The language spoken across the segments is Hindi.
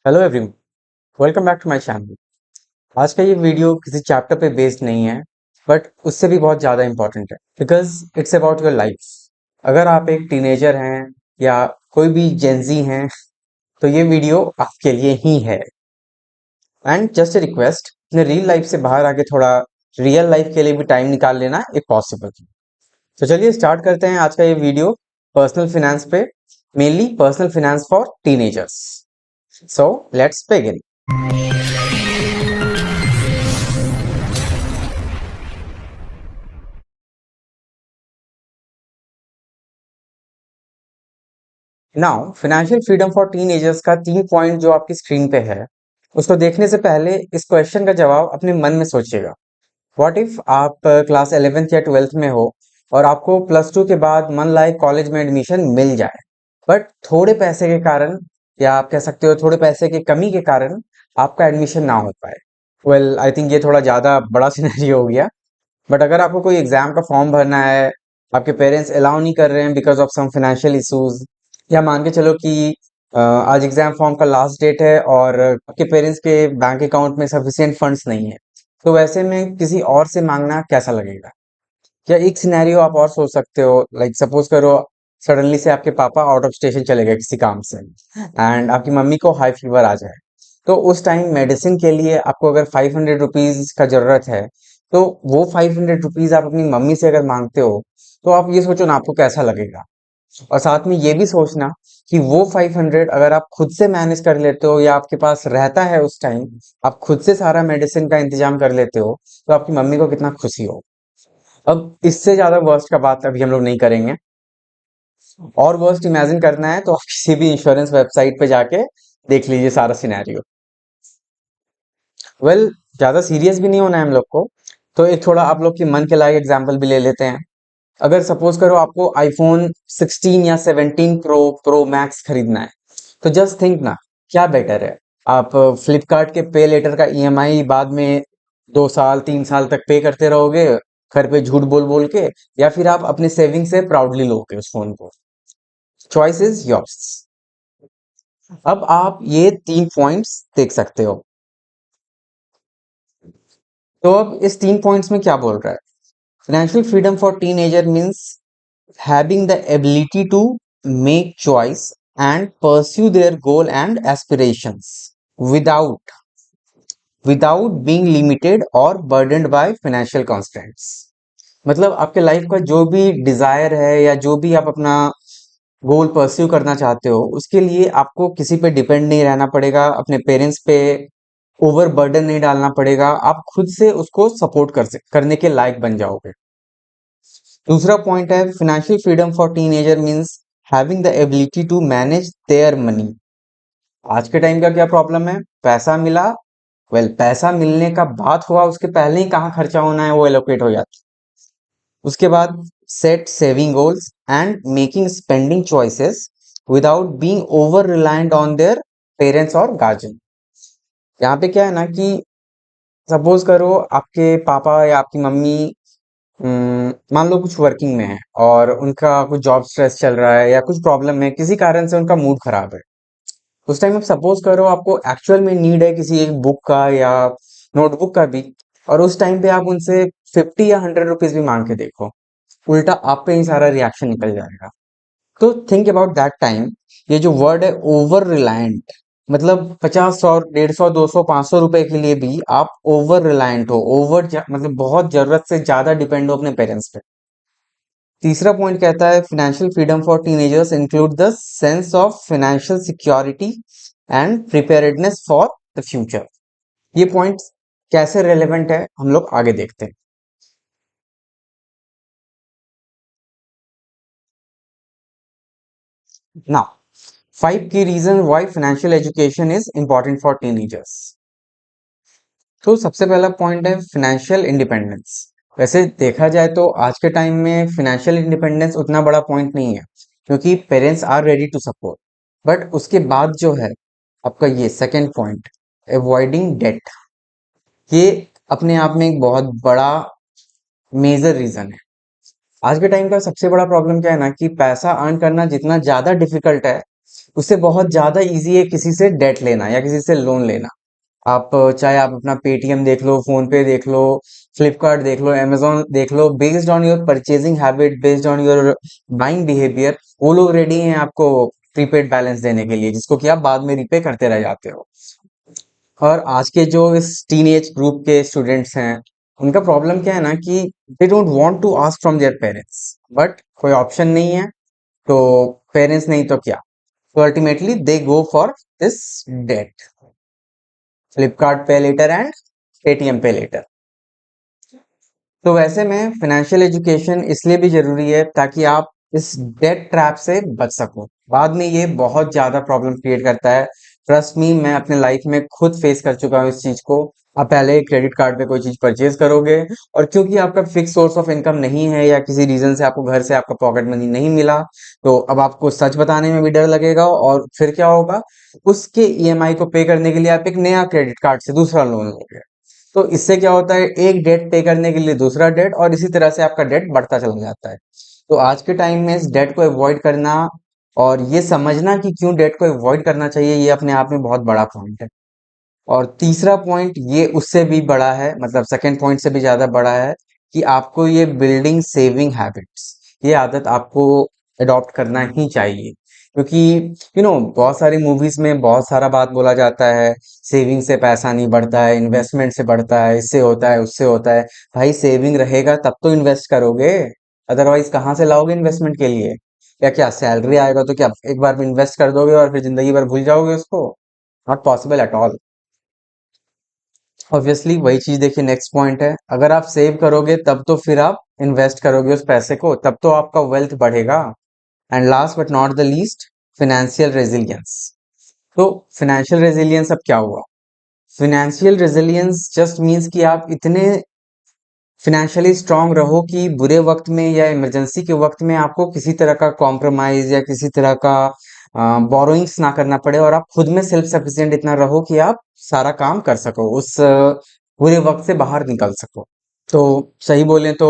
Hello everyone, welcome back to my channel. आज का ये वीडियो किसी चैप्टर पे बेस्ड नहीं है, बट उससे भी बहुत ज़्यादा इंपॉर्टेंट है because it's about your life. अगर आप एक टीनेजर हैं या कोई भी जेंजी हैं तो ये वीडियो आपके लिए ही है। एंड जस्ट ए रिक्वेस्ट, अपने रियल लाइफ से बाहर आके थोड़ा रियल लाइफ के लिए भी टाइम निकाल लेना इफ पॉसिबल। तो चलिए स्टार्ट करते हैं आज का ये वीडियो पर्सनल फिनेंस पे, mainly personal finance for teenagers. So let's begin. Now financial freedom for teenagers का 3 पॉइंट जो आपकी स्क्रीन पे है, उसको देखने से पहले इस क्वेश्चन का जवाब अपने मन में सोचिएगा। व्हाट इफ आप क्लास 11th या 12th में हो और आपको +2 के बाद मन लाइक कॉलेज में एडमिशन मिल जाए, बट थोड़े पैसे के कारण या आप कह सकते हो थोड़े पैसे की कमी के कारण आपका एडमिशन ना हो पाए। वेल आई थिंक ये थोड़ा ज़्यादा बड़ा सिनेरियो हो गया। बट अगर आपको कोई एग्जाम का फॉर्म भरना है, आपके पेरेंट्स अलाउ नहीं कर रहे हैं because of some financial issues, या मान के चलो कि आज एग्जाम फॉर्म का लास्ट डेट है और आपके पेरेंट्स के बैंक अकाउंट में सफिशिएंट फंड्स नहीं है, तो वैसे में किसी और से मांगना कैसा लगेगा। या एक सिनेरियो आप और सोच सकते हो, लाइक सपोज करो सडनली से आपके पापा आउट ऑफ स्टेशन चले गए किसी काम से एंड आपकी मम्मी को हाई फीवर आ जाए। तो उस टाइम मेडिसिन के लिए आपको अगर 500 रुपीज का जरूरत है, तो वो 500 रुपीज आप अपनी मम्मी से अगर मांगते हो, तो आप ये सोचो ना आपको कैसा लगेगा। और साथ में ये भी सोचना कि वो 500 अगर आप खुद से मैनेज कर लेते हो या आपके पास रहता है उस टाइम, आप खुद से सारा मेडिसिन का इंतजाम कर लेते हो, तो आपकी मम्मी को कितना खुशी हो। अब इससे ज्यादा वर्स्ट का बात अभी हम लोग नहीं करेंगे। और वर्स्ट इमेजिन करना है तो आप किसी भी इंश्योरेंस वेबसाइट पे जाके देख लीजिए सारा सिनेरियो। वेल ज्यादा सीरियस भी नहीं होना है हम लोग को, तो एक थोड़ा आप लोग के मन के लायक एग्जांपल भी ले लेते हैं। अगर सपोज करो आपको आईफोन 16 या 17 प्रो मैक्स खरीदना है, तो जस्ट थिंक ना, क्या बेटर है, आप फ्लिपकार्ट के पे लेटर का ईएमआई बाद में 2 साल 3 साल तक पे करते रहोगे घर पे झूठ बोल बोल के, या फिर आप अपने सेविंग से प्राउडली लोगे उस फोन को। Choice is yours. अब आप ये 3 पॉइंट्स देख सकते हो। तो अब इस 3 पॉइंट्स में क्या बोल रहा है? Financial freedom for teenager means having the ability to make choice and pursue their goal and aspirations without being limited or burdened by financial constraints। मतलब आपके लाइफ का जो भी डिजायर है या जो भी आप अपना गोल परस्यू करना चाहते हो, उसके लिए आपको किसी पे डिपेंड नहीं रहना पड़ेगा, अपने पेरेंट्स पे ओवर बर्डन नहीं डालना पड़ेगा, आप खुद से उसको सपोर्ट करने के लायक बन जाओगे। दूसरा पॉइंट है financial freedom for teenager means having the ability to manage their money. आज के टाइम का क्या प्रॉब्लम है? पैसा मिला, पैसा मिलने का बात हुआ, उसके पहले ही कहाँ खर्चा होना है वो एलोकेट हो जाता है। उसके बाद set saving goals and making spending choices without being over reliant on their parents और गार्जियन। यहाँ पे क्या है ना कि सपोज करो आपके पापा या आपकी मम्मी मान लो कुछ वर्किंग में है और उनका कुछ जॉब स्ट्रेस चल रहा है या कुछ प्रॉब्लम है, किसी कारण से उनका मूड खराब है। उस टाइम आप सपोज करो आपको एक्चुअल में नीड है किसी एक बुक का या नोटबुक का भी, और उस टाइम पे आप उनसे 50 या 100 रुपीज भी मांग के देखो, उल्टा आप पे ही सारा रिएक्शन निकल जाएगा। तो थिंक अबाउट दैट टाइम। ये जो वर्ड है ओवर रिलायंट, मतलब 50 100 150 200 500 रुपए के लिए भी आप ओवर रिलायंट हो, मतलब बहुत जरूरत से ज्यादा डिपेंड हो अपने पेरेंट्स पे। तीसरा पॉइंट कहता है financial freedom for teenagers include the sense of financial security and preparedness for the future. ये पॉइंट कैसे रेलेवेंट है हम लोग आगे देखते हैं। Now 5 key reasons why financial education is important for teenagers. तो सबसे पहला पॉइंट है फाइनेंशियल इंडिपेंडेंस। वैसे देखा जाए तो आज के टाइम में फाइनेंशियल इंडिपेंडेंस उतना बड़ा पॉइंट नहीं है, क्योंकि parents are ready to support. But उसके बाद जो है आपका ये सेकंड पॉइंट, अवॉइडिंग डेट, ये अपने आप में एक बहुत बड़ा मेजर रीजन है। आज के टाइम का सबसे बड़ा प्रॉब्लम क्या है ना कि पैसा अर्न करना जितना ज्यादा डिफिकल्ट है, उससे बहुत ज्यादा इजी है किसी से डेट लेना या किसी से लोन लेना। आप चाहे आप अपना पेटीएम देख लो, फोन पे देख लो, फ्लिपकार्ट देख लो, अमेजोन देख लो, based on your purchasing habit, based on your buying behaviour, वो लोग रेडी हैं आपको प्रीपेड बैलेंस देने के लिए, जिसको कि आप बाद में रिपे करते रह जाते हो। और आज के जो इस टीनेज ग्रुप के स्टूडेंट्स हैं, उनका प्रॉब्लम क्या है ना कि they don't want to ask from their parents, but कोई ऑप्शन नहीं है, तो पेरेंट्स नहीं तो क्या, तो ultimately they go for this debt, Flipkart pay later and Paytm pay later. तो वैसे में फाइनेंशियल एजुकेशन इसलिए भी जरूरी है ताकि आप इस डेट ट्रैप से बच सको। बाद में ये बहुत ज्यादा प्रॉब्लम क्रिएट करता है। ट्रस्ट मी, मैं अपने लाइफ में खुद फेस कर चुका हूँ इस चीज को। आप पहले क्रेडिट कार्ड पे कोई चीज परचेज करोगे, और क्योंकि आपका फिक्स सोर्स ऑफ इनकम नहीं है या किसी रीजन से आपको घर से आपका पॉकेट मनी नहीं मिला, तो अब आपको सच बताने में भी डर लगेगा, और फिर क्या होगा, उसके ईएमआई को पे करने के लिए आप एक नया क्रेडिट कार्ड से दूसरा लोन लोगे। तो इससे क्या होता है, एक डेट पे करने के लिए दूसरा डेट, और इसी तरह से आपका डेट बढ़ता चला जाता है। तो आज के टाइम में इस डेट को अवॉइड करना और ये समझना कि क्यों डेट को अवॉइड करना चाहिए, ये अपने आप में बहुत बड़ा पॉइंट है। और तीसरा पॉइंट ये उससे भी बड़ा है, मतलब सेकंड पॉइंट से भी ज्यादा बड़ा है, कि आपको ये बिल्डिंग सेविंग हैबिट्स, ये आदत आपको अडॉप्ट करना ही चाहिए। क्योंकि बहुत सारी मूवीज में बहुत सारा बात बोला जाता है, सेविंग से पैसा नहीं बढ़ता है, इन्वेस्टमेंट से बढ़ता है, इससे होता है उससे होता है। भाई सेविंग रहेगा तब तो इन्वेस्ट करोगे, अदरवाइज कहाँ से लाओगे इन्वेस्टमेंट के लिए? या क्या सैलरी आएगा तो क्या एक बार में इन्वेस्ट कर दोगे और फिर जिंदगी भर भूल जाओगे उसको? Not possible at all. Obviously वही चीज देखिए, नेक्स्ट पॉइंट है, अगर आप सेव करोगे तब तो फिर आप इन्वेस्ट करोगे उस पैसे को, तब तो आपका वेल्थ बढ़ेगा। And last but not the least, financial resilience. तो फिनेंशियल रेजिलियंस अब क्या हुआ? फिनेंशियल रेजिलियंस जस्ट मीन्स कि आप इतने फिनेंशियली स्ट्रांग रहो कि बुरे वक्त में या इमरजेंसी के वक्त में आपको किसी तरह का कॉम्प्रोमाइज या किसी तरह का बोरोइंग्स ना करना पड़े, और आप खुद में सेल्फ सफिशिएंट इतना रहो कि आप सारा काम कर सको, उस बुरे वक्त से बाहर निकल सको। तो सही बोलें तो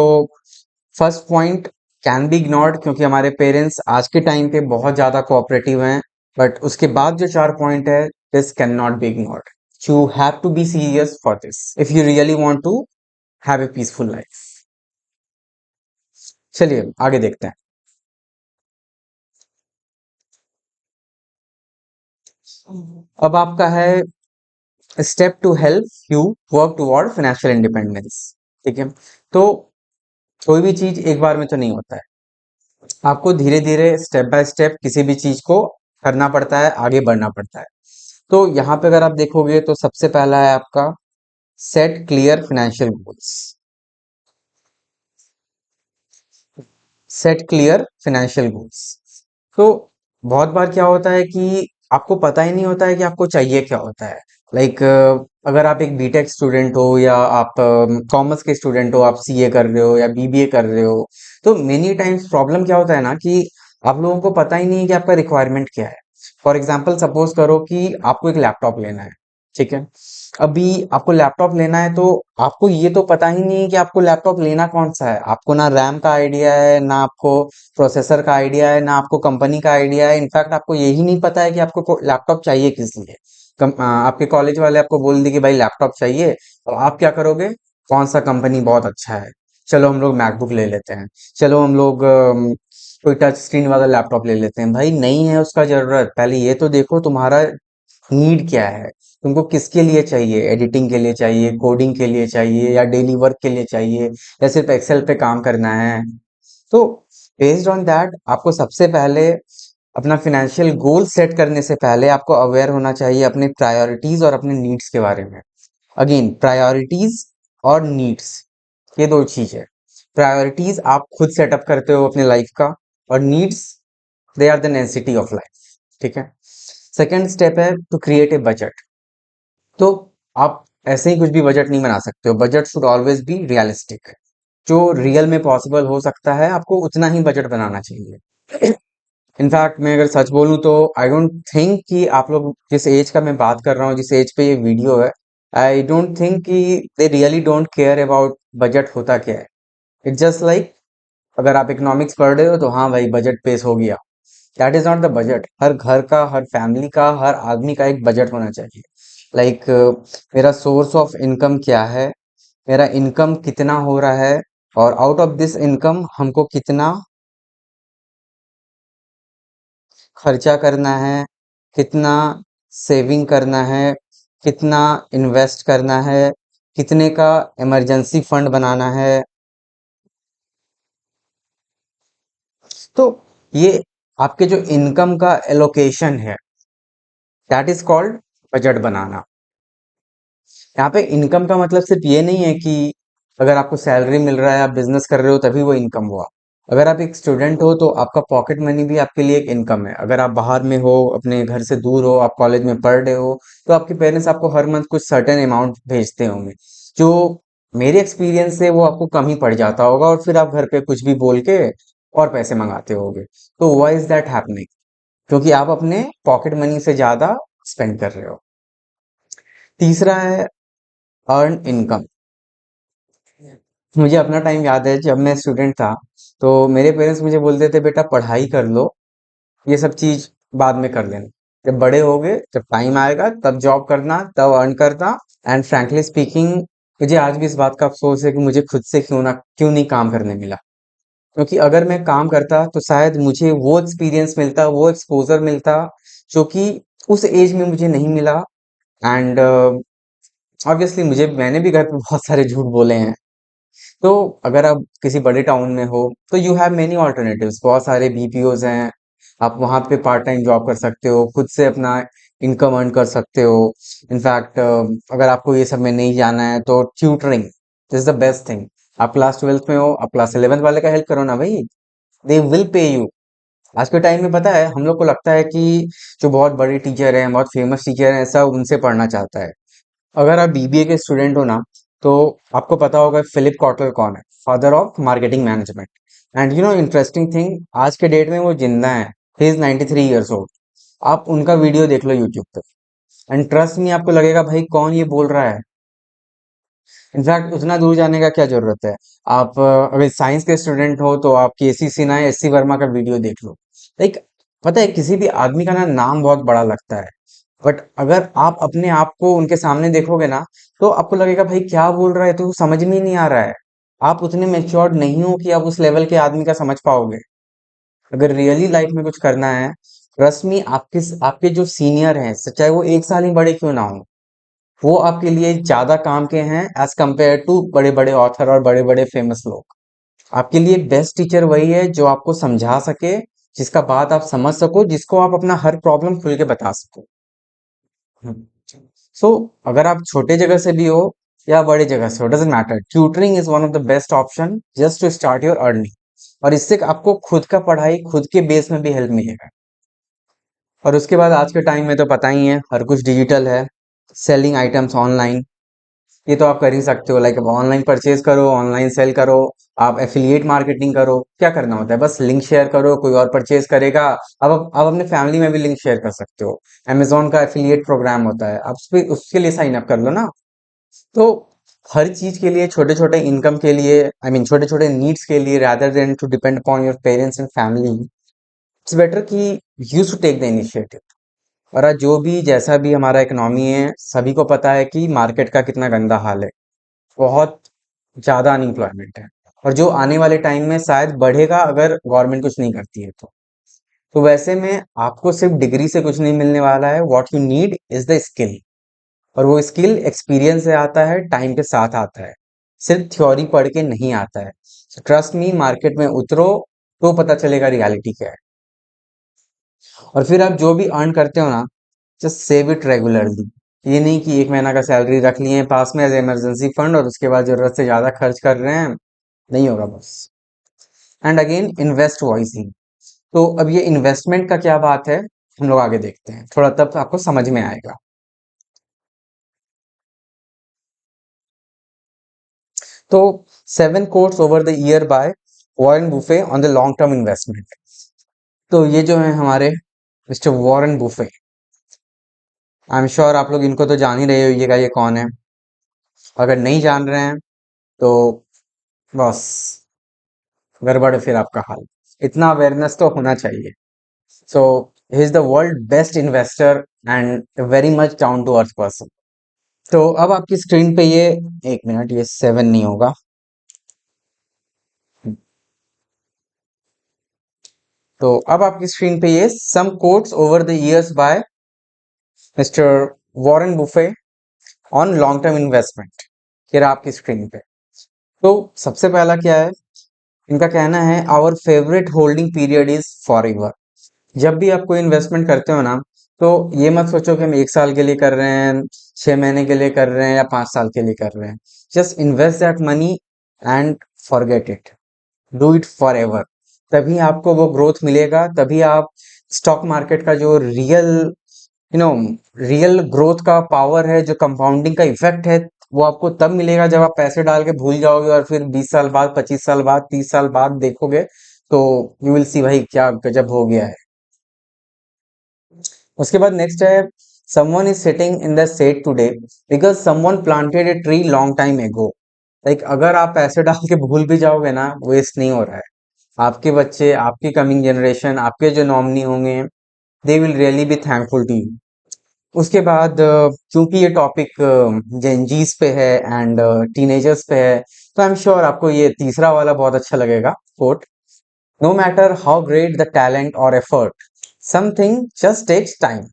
first point can be ignored, क्योंकि हमारे पेरेंट्स आज के टाइम पे बहुत ज्यादा कोऑपरेटिव हैं। बट उसके बाद जो चार पॉइंट है, this can not be ignored. You have to be serious for this if you really want to have a peaceful life. चलिए आगे देखते हैं। अब आपका है step to help you work toward financial independence. ठीक है, तो कोई भी चीज एक बार में तो नहीं होता है, आपको धीरे धीरे स्टेप बाय स्टेप किसी भी चीज को करना पड़ता है, आगे बढ़ना पड़ता है। तो यहाँ पे अगर आप देखोगे तो सबसे पहला है आपका set clear financial goals. Set clear financial goals. तो बहुत बार क्या होता है कि आपको पता ही नहीं होता है कि आपको चाहिए क्या होता है। लाइक अगर आप एक बीटेक स्टूडेंट हो या आप कॉमर्स के स्टूडेंट हो, आप सीए कर रहे हो या बीबीए कर रहे हो, तो मेनी टाइम्स प्रॉब्लम क्या होता है ना कि आप लोगों को पता ही नहीं है कि आपका रिक्वायरमेंट क्या है। फॉर एग्जाम्पल सपोज करो कि आपको एक लैपटॉप लेना है। ठीक है, अभी आपको लैपटॉप लेना है, तो आपको ये तो पता ही नहीं है कि आपको लैपटॉप लेना कौन सा है। आपको ना रैम का आइडिया है, ना आपको प्रोसेसर का आइडिया है, ना आपको कंपनी का आइडिया है। इनफैक्ट आपको यही नहीं पता है कि आपको लैपटॉप चाहिए किस लिए। आपके कॉलेज वाले आपको बोल दी कि भाई लैपटॉप चाहिए, तो आप क्या करोगे? कौन सा कंपनी बहुत अच्छा है, चलो हम लोग मैकबुक ले लेते हैं, चलो हम लोग कोई टच स्क्रीन वाला लैपटॉप ले लेते हैं। भाई नहीं है उसका जरूरत, पहले ये तो देखो तुम्हारा नीड क्या है, तुमको किसके लिए चाहिए, एडिटिंग के लिए चाहिए, कोडिंग के लिए चाहिए, या डेली वर्क के लिए चाहिए, या सिर्फ एक्सेल पे काम करना है। तो बेस्ड ऑन दैट आपको सबसे पहले अपना फिनेंशियल गोल सेट करने से पहले आपको अवेयर होना चाहिए अपने प्रायोरिटीज और अपने नीड्स के बारे में। अगेन प्रायोरिटीज और नीड्स, ये दो चीज है। प्रायोरिटीज आप खुद सेटअप करते हो अपने लाइफ का, और needs they are the necessity of life. ठीक है, सेकेंड स्टेप है टू क्रिएट ए बजट। तो आप ऐसे ही कुछ भी बजट नहीं बना सकते हो, budget should always be realistic. जो रियल में पॉसिबल हो सकता है, आपको उतना ही बजट बनाना चाहिए। इनफैक्ट मैं अगर सच बोलूं तो आई डोंट थिंक कि आप लोग जिस एज का मैं बात कर रहा हूँ, जिस एज पे ये वीडियो है, आई डोंट थिंक कि they really don't care about budget होता क्या है। इट्स जस्ट लाइक, अगर आप इकोनॉमिक्स पढ़ रहे हो तो हाँ भाई बजट पेश हो गया, that is not the budget. हर घर का, हर फैमिली का, हर आदमी का एक बजट होना चाहिए। लाइक मेरा सोर्स ऑफ इनकम क्या है, मेरा इनकम कितना हो रहा है, और आउट ऑफ दिस इनकम हमको कितना खर्चा करना है, कितना सेविंग करना है, कितना इन्वेस्ट करना है, कितने का इमरजेंसी फंड बनाना है। तो ये आपके जो इनकम का एलोकेशन है, दैट इज कॉल्ड बजट बनाना। यहाँ पे इनकम का मतलब सिर्फ ये नहीं है कि अगर आपको सैलरी मिल रहा है, आप बिजनेस कर रहे हो, तभी वो इनकम हुआ। अगर आप एक स्टूडेंट हो तो आपका पॉकेट मनी भी आपके लिए एक इनकम है। अगर आप बाहर में हो, अपने घर से दूर हो, आप कॉलेज में पढ़ रहे हो, तो आपके पेरेंट्स आपको हर मंथ कुछ सर्टेन अमाउंट भेजते होंगे, जो मेरे एक्सपीरियंस से वो आपको कम ही पड़ जाता होगा, और फिर आप घर पे कुछ भी बोल के और पैसे मंगाते होगे। तो व्हाई इज दैट हैपनिंग? क्योंकि आप अपने पॉकेट मनी से ज्यादा स्पेंड कर रहे हो। तीसरा है अर्न इनकम। मुझे अपना टाइम याद है, जब मैं स्टूडेंट था, तो मेरे पेरेंट्स मुझे बोलते थे बेटा पढ़ाई कर लो, ये सब चीज बाद में कर लेना, जब बड़े होगे, जब टाइम आएगा तब जॉब करना, तब अर्न करना। एंड फ्रैंकली स्पीकिंग, मुझे आज भी इस बात का अफसोस है कि मुझे खुद से क्यों नहीं काम करने मिला। क्योंकि अगर मैं काम करता तो शायद मुझे वो एक्सपीरियंस मिलता, वो एक्सपोजर मिलता, जो कि उस एज में मुझे नहीं मिला। एंड ऑब्वियसली मैंने भी घर पे बहुत सारे झूठ बोले हैं। तो अगर आप किसी बड़े टाउन में हो, तो यू हैव मेनी ऑल्टरनेटिव्स, बहुत सारे बीपीओज हैं। आप वहां पे पार्ट टाइम जॉब कर सकते हो, खुद से अपना इनकम अर्न कर सकते हो। इनफैक्ट अगर आपको ये सब में नहीं जाना है तो tutoring is the best thing. आप क्लास 12th में हो, आप क्लास 11th वाले का हेल्प करो ना भाई, दे विल पे यू। आज के टाइम में पता है, हम लोग को लगता है कि जो बहुत बड़े टीचर हैं, बहुत फेमस टीचर हैं, सब उनसे पढ़ना चाहता है। अगर आप बीबीए के स्टूडेंट हो ना, तो आपको पता होगा फिलिप कॉटलर कौन है, father of marketing management. And you know interesting thing, आज के डेट में वो जिंदा है। He is 93 years old. आप उनका वीडियो देख लो यूट्यूब पे, एंड ट्रस्ट मी, आपको लगेगा भाई कौन ये बोल रहा है। इनफैक्ट उतना दूर जाने का क्या जरूरत है। आप अगर साइंस के स्टूडेंट हो तो आप केसी सिन्हा या एससी वर्मा का वीडियो देख लो। लाइक पता है, किसी भी आदमी का ना नाम बहुत बड़ा लगता है, बट अगर आप अपने आप को उनके सामने देखोगे ना, तो आपको लगेगा भाई क्या बोल रहा है, तो समझ में ही नहीं आ रहा है। आप उतने मेच्योर्ड नहीं हो कि आप उस लेवल के आदमी का समझ पाओगे। अगर रियली लाइफ में कुछ करना है, ट्रस्ट मी, आपके आपके जो सीनियर हैं, चाहे वो 1 साल ही बड़े क्यों ना हो, वो आपके लिए ज्यादा काम के हैं एज कंपेयर टू बड़े बड़े ऑथर और बड़े बड़े फेमस लोग। आपके लिए बेस्ट टीचर वही है जो आपको समझा सके, जिसका बात आप समझ सको, जिसको आप अपना हर प्रॉब्लम खुल के बता सको। सो अगर आप छोटे जगह से भी हो या बड़े जगह से हो, doesn't matter, tutoring is one of the best option just to start your earning. और इससे आपको खुद का पढ़ाई खुद के बेस में भी हेल्प मिलेगा। और उसके बाद आज के टाइम में तो पता ही है, हर कुछ डिजिटल है। सेलिंग आइटम्स ऑनलाइन, ये तो आप कर ही सकते हो। लाइक अब ऑनलाइन परचेज करो, ऑनलाइन सेल करो, आप एफिलिएट मार्केटिंग करो। क्या करना होता है, बस लिंक शेयर करो, कोई और परचेज करेगा। अब आप अपने फैमिली में भी लिंक शेयर कर सकते हो। अमेजोन का एफिलिएट प्रोग्राम होता है, आप उसके लिए साइन अप कर लो ना। तो हर चीज के लिए, छोटे छोटे इनकम के लिए, आई मीन छोटे छोटे नीड्स के लिए, rather than to depend upon your parents and family, it's better कि you should take the initiative. और आज जो भी जैसा भी हमारा इकोनॉमी है, सभी को पता है कि मार्केट का कितना गंदा हाल है। बहुत ज्यादा अनएम्प्लॉयमेंट है, और जो आने वाले टाइम में शायद बढ़ेगा अगर गवर्नमेंट कुछ नहीं करती है तो वैसे में आपको सिर्फ डिग्री से कुछ नहीं मिलने वाला है। What you need is the skill, और वो स्किल एक्सपीरियंस से आता है, टाइम के साथ आता है, सिर्फ थ्योरी पढ़ के नहीं आता है। ट्रस्ट मी, मार्केट में उतरो तो पता चलेगा रियलिटी क्या है। और फिर आप जो भी अर्न करते हो ना, जस्ट सेव इट रेगुलरली। ये नहीं कि 1 महीना का सैलरी रख लिए हैं पास में एज इमरजेंसी फंड, और उसके बाद जरूरत से ज्यादा खर्च कर रहे हैं। नहीं होगा बस। And again invest wisely. तो अब ये इन्वेस्टमेंट का क्या बात है, हम लोग आगे देखते हैं थोड़ा, तब आपको समझ में आएगा। तो 7 quotes over the year by Warren Buffett on the long term investment. तो ये जो है हमारे mister Warren Buffett, I am sure आप लोग इनको तो जान ही रहे होइएगा ये कौन है। अगर नहीं जान रहे हैं तो बस गड़बड़ है फिर आपका हाल। इतना अवेयरनेस तो होना चाहिए। So he is the world best investor and very much down to earth person. तो अब आपकी स्क्रीन पे ये, एक मिनट, ये 7 नहीं होगा। तो अब आपकी स्क्रीन पे ये some quotes over the years by mister Warren Buffett on long term investment. ये रहा आपकी स्क्रीन पे। तो सबसे पहला क्या है, इनका कहना है our favourite holding period is forever. जब भी आप कोई इन्वेस्टमेंट करते हो ना, तो ये मत सोचो कि हम 1 साल के लिए कर रहे हैं, 6 महीने के लिए कर रहे हैं या 5 साल के लिए कर रहे हैं। Just invest that money and forget it, do it for ever. तभी आपको वो ग्रोथ मिलेगा, तभी आप स्टॉक मार्केट का जो रियल रियल ग्रोथ का पावर है, जो कंपाउंडिंग का इफेक्ट है, वो आपको तब मिलेगा जब आप पैसे डाल के भूल जाओगे और फिर 20 साल बाद, 25 साल बाद, 30 साल बाद देखोगे तो यू विल सी भाई क्या गजब हो गया है। उसके बाद नेक्स्ट है, someone is sitting in the shade today because someone planted a tree long time ago। Like अगर आप पैसे डाल के भूल भी जाओगे ना, वेस्ट नहीं हो रहा है। आपके बच्चे, आपकी कमिंग जनरेशन, आपके जो नॉमिनी होंगे, they will really be thankful to you. उसके बाद क्योंकि ये टॉपिक जेनजीज पे है एंड टीनेजर्स पे है, तो आई एम श्योर आपको ये तीसरा वाला बहुत अच्छा लगेगा quote. No matter how great the talent और effort, something just takes time.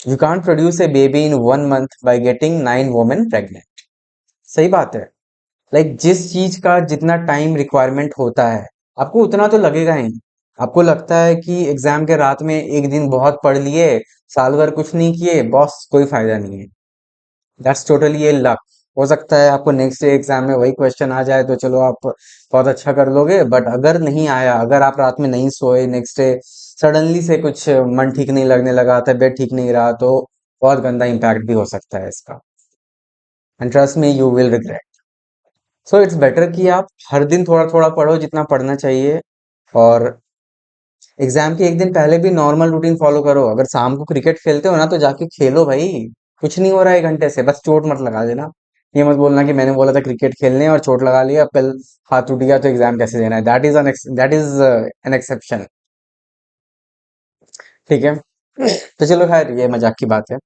You can't produce a baby in 1 month by getting 9 women pregnant. सही बात है। लाइक जिस चीज का जितना टाइम रिक्वायरमेंट होता है, आपको उतना तो लगेगा ही। आपको लगता है कि एग्जाम के रात में एक दिन बहुत पढ़ लिए, साल भर कुछ नहीं किए, बॉस कोई फायदा नहीं है। That's totally A luck. हो सकता है आपको नेक्स्ट डे एग्जाम में वही क्वेश्चन आ जाए तो चलो आप बहुत अच्छा कर लोगे, बट अगर नहीं आया, अगर आप रात में नहीं सोए, नेक्स्ट डे सडनली से कुछ मन ठीक नहीं लगने लगा, तबीयत ठीक नहीं रहा, तो बहुत गंदा इम्पैक्ट भी हो सकता है इसका। And trust me, you will regret. So it's better कि आप हर दिन थोड़ा थोड़ा पढ़ो, जितना पढ़ना चाहिए। और एग्जाम के एक दिन पहले भी नॉर्मल रूटीन फॉलो करो। अगर शाम को क्रिकेट खेलते हो ना, तो जाके खेलो भाई। कुछ नहीं हो रहा है 1 घंटे से, बस चोट मत लगा देना। ये मत बोलना कि मैंने बोला था क्रिकेट खेलने और चोट लगा लिया, कल हाथ टूट गया तो एग्जाम कैसे देना है। That is an exception. ठीक है। तो चलो खैर, ये मजाक की बात है।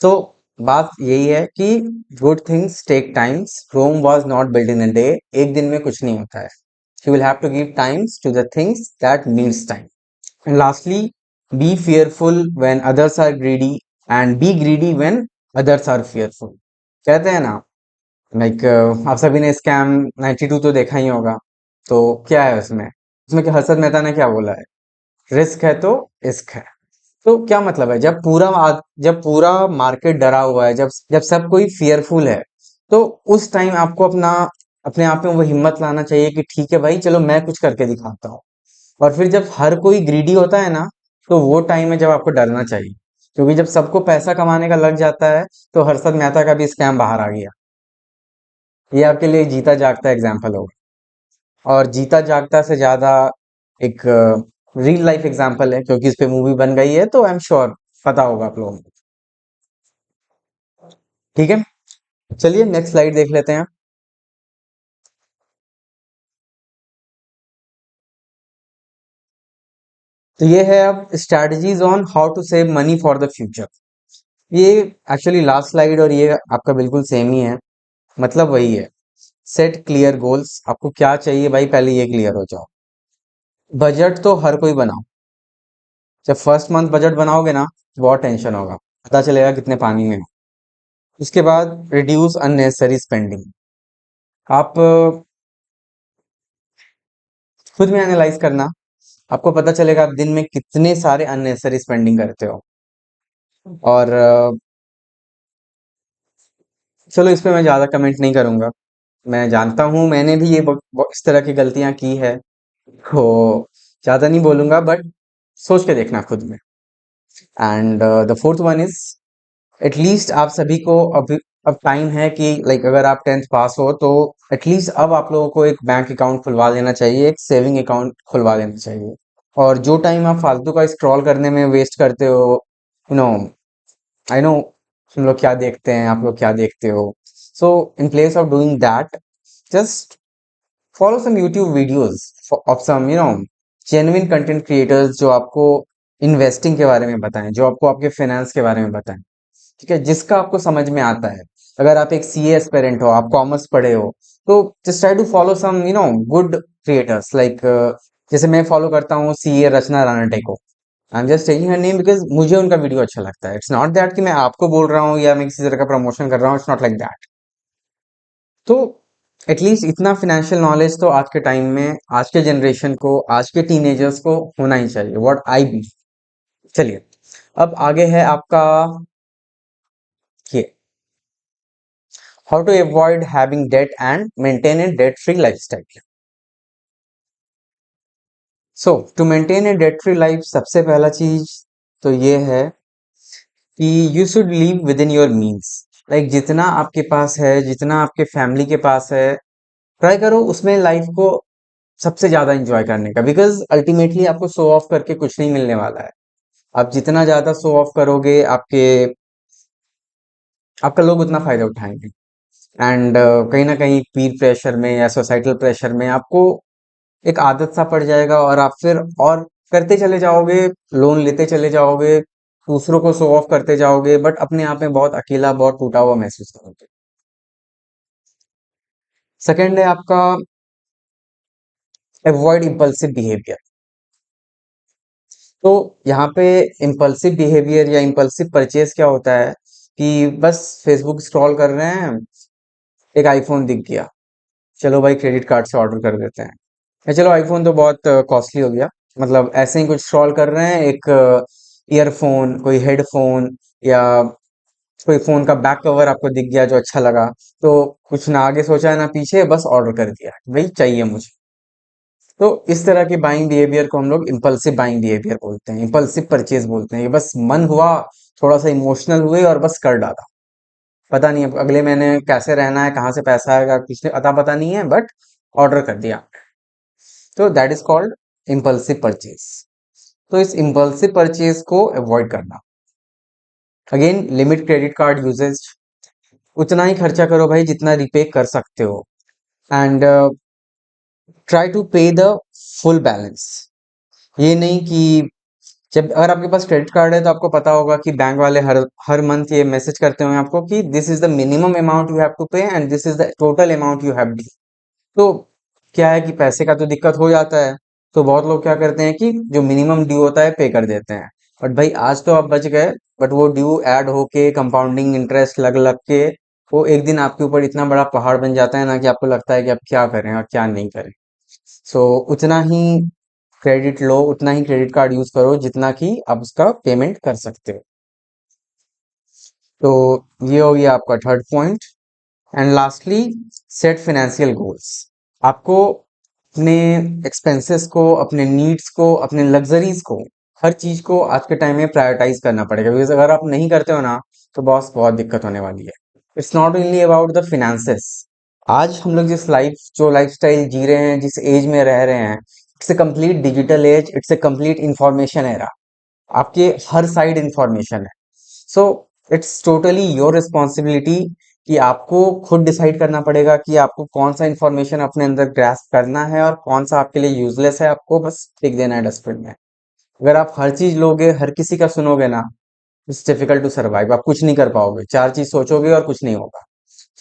तो बात यही है कि good things take times, Rome was not build in a day. एक दिन में कुछ नहीं होता है। You will have to give times to the things that needs time. And lastly, be fearful when others are greedy and be greedy when others are fearful। कहते हैं ना, लाइक आप सभी ने स्कैम 92 तो देखा ही होगा। तो क्या है उसमें, कि हर्षद मेहता ने क्या बोला है, रिस्क है तो इश्क है। तो क्या मतलब है, जब पूरा मार्केट डरा हुआ है, जब जब सब कोई फियरफुल है, तो उस टाइम आपको अपने आप में वो हिम्मत लाना चाहिए कि ठीक है भाई, चलो मैं कुछ करके दिखाता हूँ। और फिर जब हर कोई ग्रीडी होता है ना, तो वो टाइम है जब आपको डरना चाहिए। क्योंकि जब सबको पैसा कमाने का लग जाता है, तो हर्षद मेहता का भी स्कैम बाहर आ गया। ये आपके लिए जीता जागता एग्जाम्पल होगा। और जीता जागता से ज्यादा एक रियल लाइफ एग्जाम्पल है, क्योंकि इस पे मूवी बन गई है, तो आई एम श्योर पता होगा आप लोगों को। ठीक है, चलिए नेक्स्ट स्लाइड देख लेते हैं। तो ये है अब strategies on how to save money for the future. ये एक्चुअली लास्ट स्लाइड और ये आपका बिल्कुल सेम ही है। मतलब वही है, सेट क्लियर गोल्स। आपको क्या चाहिए भाई, पहले ये क्लियर हो जाओ। बजट तो हर कोई बनाओ। जब फर्स्ट मंथ बजट बनाओगे ना, बहुत टेंशन होगा, पता चलेगा कितने पानी में हो। उसके बाद रिड्यूस अननेसेसरी स्पेंडिंग। आप खुद में एनालाइज करना, आपको पता चलेगा आप दिन में कितने सारे अननेसेसरी स्पेंडिंग करते हो। और चलो इस पे मैं ज्यादा कमेंट नहीं करूंगा। मैं जानता हूँ, मैंने भी इस तरह की गलतियां की है, तो ज्यादा नहीं बोलूंगा, बट सोच के देखना खुद में। And the fourth one is, at least आप सभी को अब टाइम है कि लाइक अगर आप 10th पास हो, तो एटलीस्ट अब आप लोगों को एक बैंक अकाउंट खुलवा लेना चाहिए, एक सेविंग अकाउंट खुलवा लेना चाहिए। और जो टाइम आप फालतू का स्क्रॉल करने में वेस्ट करते हो, नो, आई नो हम लोग क्या देखते हैं, आप लोग क्या देखते हो। So in place of doing that, just follow some YouTube videos of some, genuine content creators जो आपको इन्वेस्टिंग के बारे में बताएं, जो आपको आपके फाइनेंस के बारे में बताएं, ठीक है, जिसका आपको समझ में आता है। अगर आप एक सीए एस्पिरेंट हो, आप कॉमर्स पढ़े हो, तो just try to follow some good creators like, जैसे मैं फॉलो करता हूँ सीए रचना रानडे को। I am just taking her name because मुझे उनका वीडियो अच्छा लगता है। इट्स नॉट दैट कि मैं आपको बोल रहा हूँ या मैं किसी तरह का प्रमोशन कर रहा हूँ, इट्स नॉट लाइक दैट। तो एटलीस्ट इतना फाइनेंशियल नॉलेज तो आज के टाइम में, आज के जनरेशन को, आज के टीनेजर्स को होना ही चाहिए, व्हाट आई बी। चलिए, अब आगे है आपका ये, how to avoid having debt and maintain a debt free lifestyle. So to maintain a debt free life, सबसे पहला चीज तो ये है कि you should live within your means. Like जितना आपके पास है, जितना आपके फैमिली के पास है, ट्राई करो उसमें लाइफ को सबसे ज्यादा एंजॉय करने का, बिकॉज अल्टीमेटली आपको शो ऑफ करके कुछ नहीं मिलने वाला है। आप जितना ज्यादा शो ऑफ करोगे, आपका लोग उतना फायदा उठाएंगे। एंड कहीं ना कहीं पीर प्रेशर में या सोसाइटल प्रेशर में आपको एक आदत सा पड़ जाएगा, और आप फिर और करते चले जाओगे, लोन लेते चले जाओगे, दूसरों को शो ऑफ करते जाओगे, बट अपने आप में बहुत अकेला, बहुत टूटा हुआ महसूस करोगे। सेकंड है आपका अवॉइड इम्पल्सिव बिहेवियर। तो यहाँ पे इम्पल्सिव बिहेवियर या इम्पल्सिव परचेज क्या होता है कि बस फेसबुक स्क्रॉल कर रहे हैं, एक आईफोन दिख गया, चलो भाई क्रेडिट कार्ड से ऑर्डर कर देते हैं। या चलो आईफोन तो बहुत कॉस्टली हो गया, मतलब ऐसे ही कुछ स्क्रॉल कर रहे हैं, एक ईयरफोन, कोई हेडफोन, या कोई फोन का बैक कवर आपको दिख गया जो अच्छा लगा, तो कुछ ना आगे सोचा ना पीछे, बस ऑर्डर कर दिया, भाई चाहिए मुझे। तो इस तरह के बाइंग बिहेवियर को हम लोग इम्पल्सिव बाइंग बिहेवियर बोलते हैं, इम्पल्सिव परचेज बोलते हैं। ये बस मन हुआ, थोड़ा सा इमोशनल हुए और बस कर डाला। पता नहीं अब अगले महीने कैसे रहना है, कहाँ से पैसा आएगा, कुछ अता पता नहीं है, बट ऑर्डर कर दिया। तो that is called impulsive purchase. तो इस इम्पल्सिव परचेज को अवॉइड करना। Again, limit credit card usages. उतना ही खर्चा करो भाई जितना रिपे कर सकते हो। एंड ट्राई टू पे द फुल बैलेंस। ये नहीं कि जब अगर आपके पास क्रेडिट कार्ड है तो आपको पता होगा कि बैंक वाले हर हर मंथ ये मैसेज करते होंगे आपको कि this is the minimum amount you have to pay and this is the total amount you have due. तो क्या है कि पैसे का तो दिक्कत हो जाता है, तो बहुत लोग क्या करते हैं कि जो मिनिमम ड्यू होता है पे कर देते हैं। बट भाई आज तो आप बच गए, बट वो ड्यू ऐड होके कंपाउंडिंग इंटरेस्ट लग लग के वो एक दिन आपके ऊपर इतना बड़ा पहाड़ बन जाता है ना, कि आपको लगता है कि आप क्या करें और क्या नहीं करें। सो उतना ही क्रेडिट लो, उतना ही क्रेडिट कार्ड यूज करो जितना कि आप उसका पेमेंट कर सकते हो। तो ये हो गया आपका third point. And lastly, set financial goals. आपको अपने एक्सपेंसेस को, अपने नीड्स को, अपने लग्जरीज को, हर चीज को आज के टाइम में प्रायोरिटाइज करना पड़ेगा, बिकॉज अगर आप नहीं करते हो ना, तो बॉस बहुत दिक्कत होने वाली है। It's not only about the finances. आज हम लोग जो लाइफस्टाइल जी रहे हैं, जिस एज में रह रहे हैं, it's a complete digital age, it's a complete information era. आपके हर साइड इंफॉर्मेशन है। So it's totally your responsibility कि आपको खुद डिसाइड करना पड़ेगा कि आपको कौन सा इंफॉर्मेशन अपने अंदर ग्रास्प करना है और कौन सा आपके लिए यूजलेस है, आपको बस फेंक देना है डस्टबिन में। अगर आप हर चीज लोगे, हर किसी का सुनोगे ना, इट्स डिफिकल्ट टू सर्वाइव। आप कुछ नहीं कर पाओगे, चार चीज सोचोगे और कुछ नहीं होगा।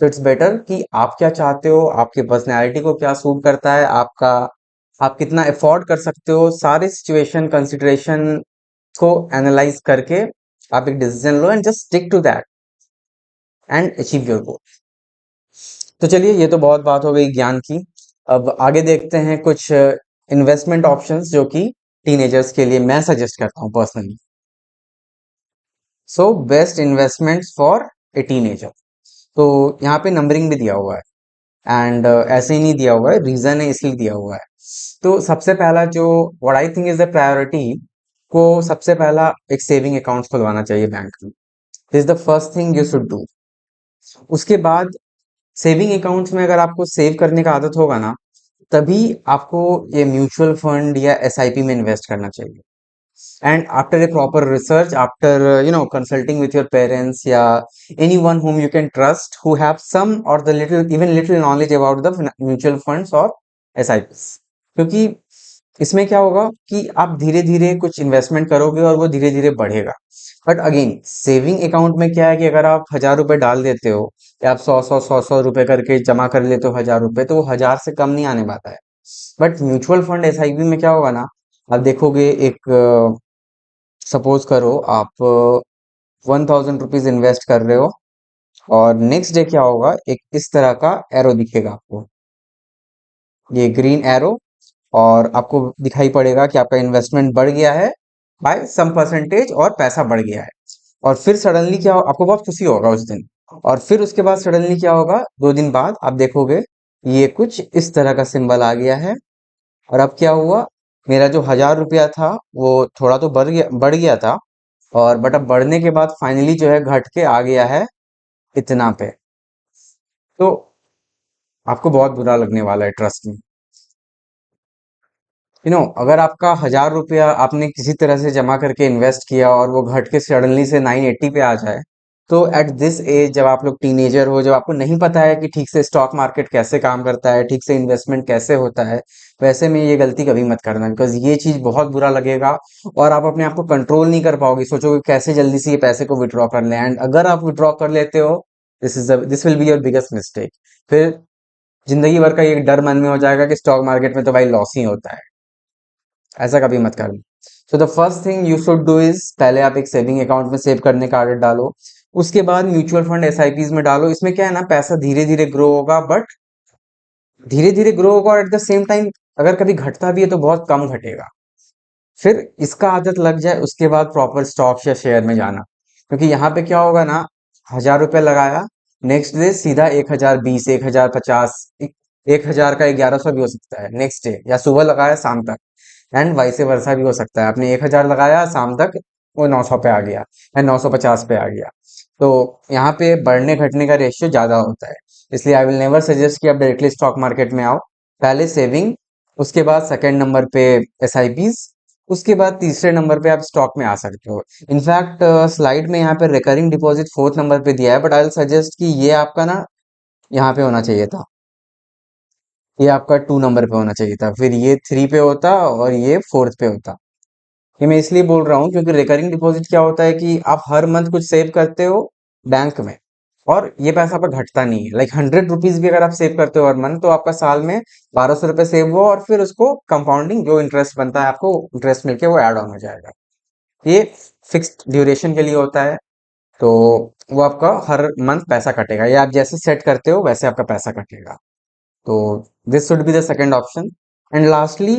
सो इट्स बेटर कि आप क्या चाहते हो, आपकी पर्सनैलिटी को क्या सूट करता है, आप कितना अफोर्ड कर सकते हो, सारे सिचुएशन कंसिडरेशन को एनालाइज करके आप एक डिसीजन लो and just stick to that and achieve your goal. तो चलिए, ये तो बहुत बात हो गई ज्ञान की। अब आगे देखते हैं कुछ इन्वेस्टमेंट ऑप्शंस जो कि टीनेजर्स के लिए मैं सजेस्ट करता हूँ personally. So best investments for a teenager. तो यहाँ पे नंबरिंग भी दिया हुआ है, एंड ऐसे ही नहीं दिया हुआ है, रीजन है इसलिए दिया हुआ है। तो सबसे पहला जो what I think is the priority, को सबसे पहला एक सेविंग अकाउंट खुलवाना चाहिए बैंक में। This is the first thing you should do. उसके बाद सेविंग अकाउंट्स में अगर आपको सेव करने का आदत होगा ना, तभी आपको ये म्यूचुअल फंड या एसआईपी में इन्वेस्ट करना चाहिए। And after a proper research, after consulting with your parents या anyone whom you can trust who have some or the little, even little knowledge about the mutual funds और एसआईपीस। क्योंकि इसमें क्या होगा कि आप धीरे धीरे कुछ इन्वेस्टमेंट करोगे और वो धीरे धीरे बढ़ेगा। बट अगेन सेविंग अकाउंट में क्या है कि अगर आप 1,000 रुपए डाल देते हो या आप 100 100 100 100 रुपए करके जमा कर लेते हो 1,000 रुपए, तो वो 1,000 से कम नहीं आने वाला है। बट म्यूचुअल फंड एसआईपी में क्या होगा ना, आप देखोगे एक सपोज करो आप 1,000 रुपीज इन्वेस्ट कर रहे हो और नेक्स्ट डे क्या होगा, एक इस तरह का एरो दिखेगा आपको, ये ग्रीन एरो, और आपको दिखाई पड़ेगा कि आपका इन्वेस्टमेंट बढ़ गया है बाय सम परसेंटेज और पैसा बढ़ गया है। और फिर सडनली क्या आपको बहुत खुशी होगा उस दिन, और फिर उसके बाद सडनली क्या होगा, 2 दिन बाद आप देखोगे ये कुछ इस तरह का सिंबल आ गया है। और अब क्या हुआ, मेरा जो 1,000 रुपया था वो थोड़ा तो बढ़ गया था, और बट अब बढ़ने के बाद फाइनली जो है घट के आ गया है इतना पे। तो आपको बहुत बुरा लगने वाला है, ट्रस्ट में। अगर आपका 1,000 रुपया आपने किसी तरह से जमा करके इन्वेस्ट किया और वो घट के सडनली से 980 पे आ जाए, तो एट दिस एज जब आप लोग टीनेजर हो, जब आपको नहीं पता है कि ठीक से स्टॉक मार्केट कैसे काम करता है, ठीक से इन्वेस्टमेंट कैसे होता है, वैसे में ये गलती कभी मत करना, बिकॉज ये चीज बहुत बुरा लगेगा और आप अपने आप को कंट्रोल नहीं कर पाओगे, सोचोगे कैसे जल्दी से ये पैसे को विड्रॉ कर लें, एंड अगर आप विड्रॉ कर लेते हो, this will be your biggest mistake. फिर जिंदगी भर का ये डर मन में हो जाएगा कि स्टॉक मार्केट में तो भाई लॉस ही होता है। ऐसा कभी मत करना। So the first thing you should do is, पहले आप एक सेविंग अकाउंट में सेव करने का आदत डालो, उसके बाद म्यूचुअल फंड एसआईपीज में डालो। इसमें क्या है ना, पैसा धीरे धीरे ग्रो होगा, बट धीरे धीरे ग्रो होगा और एट द सेम टाइम अगर कभी घटता भी है तो बहुत कम घटेगा। फिर इसका आदत लग जाए उसके बाद प्रॉपर स्टॉक्स या शेयर में जाना, क्योंकि यहाँ पे क्या होगा ना, 1,000 रुपये लगाया, नेक्स्ट डे सीधा 1,020, 1,050, 1,000 का 1,100 भी हो सकता है नेक्स्ट डे, या सुबह लगाया शाम तक, एंड वाइस वर्सा भी हो सकता है, आपने 1,000 लगाया शाम तक वो 900 पे आ गया या 950 पे आ गया। तो यहाँ पे बढ़ने घटने का रेशियो ज्यादा होता है, इसलिए आई विल नेवर सजेस्ट कि आप डायरेक्टली स्टॉक मार्केट में आओ। पहले सेविंग, उसके बाद सेकंड नंबर पे एसआईपीज, उसके बाद तीसरे नंबर पे आप स्टॉक में आ सकते हो। इनफैक्ट स्लाइड में यहाँ पे रिकरिंग डिपॉजिट फोर्थ नंबर पे दिया है, बट आई विल सजेस्ट कि ये आपका ना यहाँ पे होना चाहिए था, ये आपका 2 नंबर पे होना चाहिए था, फिर ये 3 पे होता और ये फोर्थ पे होता। ये मैं इसलिए बोल रहा हूँ क्योंकि रिकरिंग डिपॉजिट क्या होता है कि आप हर मंथ कुछ सेव करते हो बैंक में, और ये पैसा आपका घटता नहीं है। लाइक 100 रुपीज भी अगर आप सेव करते हो हर मंथ, तो आपका साल में 1,200 रुपये सेव हुआ, और फिर उसको कंपाउंडिंग जो इंटरेस्ट बनता है आपको इंटरेस्ट मिलके वो ऐड ऑन हो जाएगा। ये फिक्स्ड ड्यूरेशन के लिए होता है, तो वो आपका हर मंथ पैसा कटेगा, या आप जैसे सेट करते हो वैसे आपका पैसा कटेगा। तो this should be the second option. And lastly,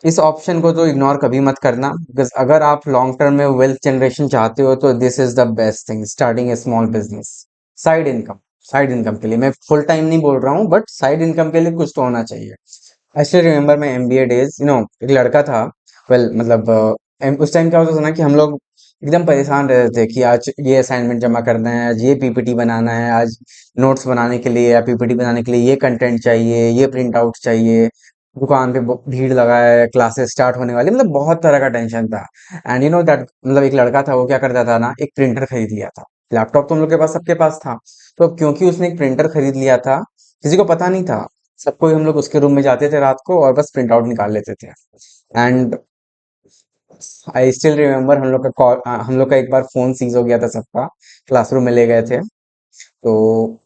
इस ऑप्शन को तो इग्नोर कभी मत करना, बिकॉज अगर आप लॉन्ग टर्म में वेल्थ जनरेशन चाहते हो तो this is the best thing, starting A small business, side income. Side income के लिए मैं फुल टाइम नहीं बोल रहा हूँ, बट साइड इनकम के लिए कुछ तो होना चाहिए। I still remember my MBA days, एक लड़का था, वेल मतलब उस टाइम क्या होता था ना कि हम लोग एकदम परेशान रहते थे कि आज ये असाइनमेंट जमा करना है, आज ये पीपीटी बनाना है, आज नोट्स बनाने के लिए या पीपीटी बनाने के लिए ये कंटेंट चाहिए, ये प्रिंट आउट चाहिए, दुकान पे भीड़ लगा है, क्लासेस स्टार्ट होने वाली, मतलब बहुत तरह का टेंशन था। एंड दैट, मतलब एक लड़का था वो क्या करता था ना, एक प्रिंटर खरीद लिया था। लैपटॉप तो हम लोग के पास सबके पास था, तो क्योंकि उसने एक प्रिंटर खरीद लिया था, किसी को पता नहीं था, सबको ही हम लोग उसके रूम में जाते थे रात को और बस प्रिंट आउट निकाल लेते थे। एंड आई स्टिल रिमेम्बर हम लोग का एक बार फोन सीज हो गया था सबका, क्लासरूम में ले गए थे। तो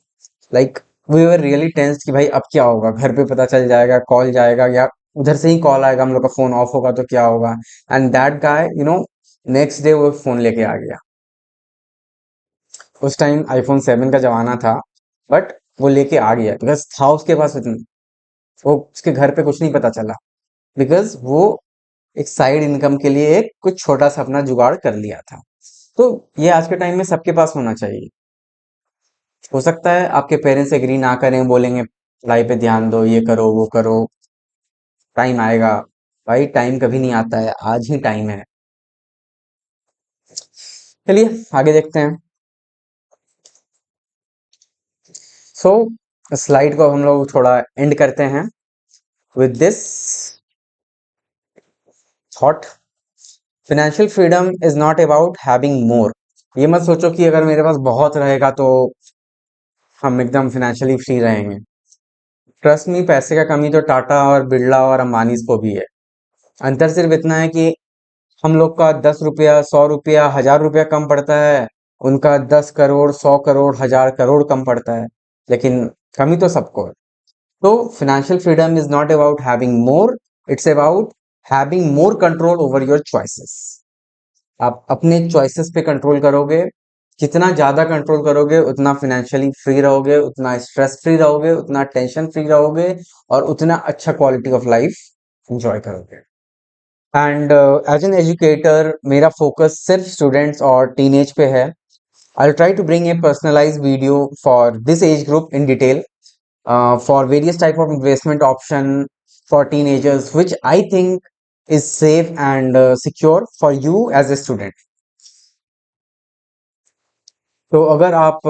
like we were really tensed कि भाई अब क्या होगा, घर पे पता चल जाएगा, कॉल जाएगा, या उधर से ही कॉल आएगा, हम लोग का फोन ऑफ होगा तो क्या होगा। And that guy next day वो फोन लेके आ गया। उस टाइम आईफोन 7 का जमाना था, बट वो लेके आ गया बिकॉज था उसके पास इतना, वो उसके घर पे कुछ नहीं पता चला, बिकॉज वो एक साइड इनकम के लिए एक कुछ छोटा सा अपना जुगाड़ कर लिया था। तो ये आज के टाइम में सबके पास होना चाहिए। हो सकता है आपके पेरेंट्स एग्री ना करें, बोलेंगे पढ़ाई पे ध्यान दो, ये करो वो करो, टाइम आएगा। भाई टाइम कभी नहीं आता है, आज ही टाइम है। चलिए आगे देखते हैं। सो स्लाइड को हम लोग थोड़ा एंड करते हैं with this thought, financial freedom is not about having more. ये मत सोचो कि अगर मेरे पास बहुत रहेगा तो हम एकदम फाइनेंशियली फ्री रहेंगे। ट्रस्ट मी, पैसे का कमी तो टाटा और बिरला और अंबानी को भी है। अंतर सिर्फ इतना है कि हम लोग का 10 रुपया, 100 रुपया, 1000 रुपया कम पड़ता है, उनका 10 करोड़, 100 करोड़, 1000 करोड़ कम पड़ता है, लेकिन कमी तो सबको है। तो financial freedom is not about having more, it's about having more control over your choices. आप अपने choices पे कंट्रोल करोगे, जितना ज्यादा कंट्रोल करोगे उतना financially फ्री रहोगे, उतना स्ट्रेस फ्री रहोगे, उतना टेंशन फ्री रहोगे, और उतना अच्छा क्वालिटी ऑफ लाइफ एंजॉय करोगे। एंड एज एन एजुकेटर मेरा फोकस सिर्फ स्टूडेंट्स और टीनेज पे है। I'll try to bring a personalized video for this age group in detail, for various type of investment option for teenagers, which I think is safe and secure for you as a student. तो अगर आप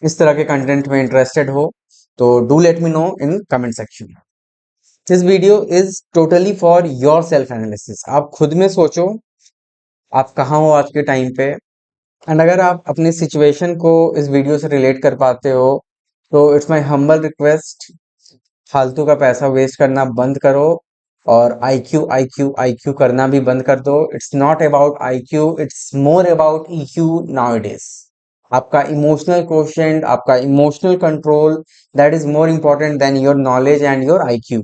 इस तरह के कंटेंट में इंटरेस्टेड हो तो do let me know in comment section. This video is totally for your self analysis. आप खुद में सोचो आप कहाँ हो आज के टाइम पे, एंड अगर आप अपनी सिचुएशन को इस वीडियो से रिलेट कर पाते हो तो इट्स माय हम्बल रिक्वेस्ट, फालतू का पैसा वेस्ट करना बंद करो और आईक्यू आईक्यू आईक्यू करना भी बंद कर दो। It's not about IQ, it's more about EQ nowadays. आपका इमोशनल कोशेंट, आपका emotional control, that is more important then your knowledge and your IQ.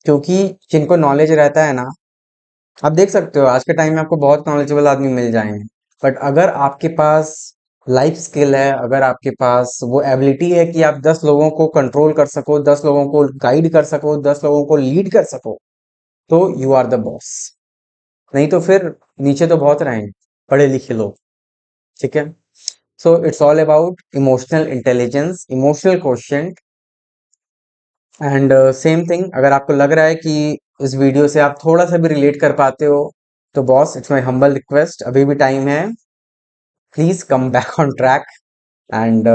क्योंकि जिनको नॉलेज रहता है ना, आप देख सकते हो आज के टाइम में आपको बहुत नॉलेजेबल आदमी मिल जाएंगे, बट अगर आपके पास लाइफ स्किल है, अगर आपके पास वो एबिलिटी है कि आप 10 लोगों को कंट्रोल कर सको, 10 लोगों को गाइड कर सको, 10 लोगों को लीड कर सको, तो यू आर द बॉस। नहीं तो फिर नीचे तो बहुत रहेंगे पढ़े लिखे लोग। ठीक है, so it's all about emotional intelligence, emotional question. And same thing, अगर आपको लग रहा है कि इस वीडियो से आप थोड़ा सा भी रिलेट कर पाते हो तो boss, it's my humble request, अभी भी टाइम है, please come back on track. And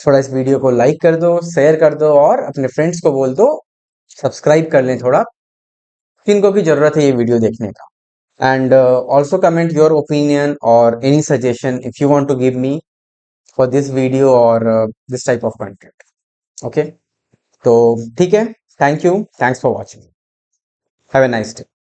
थोड़ा इस वीडियो को लाइक कर दो, शेयर कर दो, और अपने फ्रेंड्स को बोल दो सब्सक्राइब कर लें थोड़ा, किनको की जरूरत है ये वीडियो देखने का। And also comment your opinion और any suggestion if you want to give me for this video और this type of content. Okay, तो ठीक है, thank you, thanks for watching, have a nice day.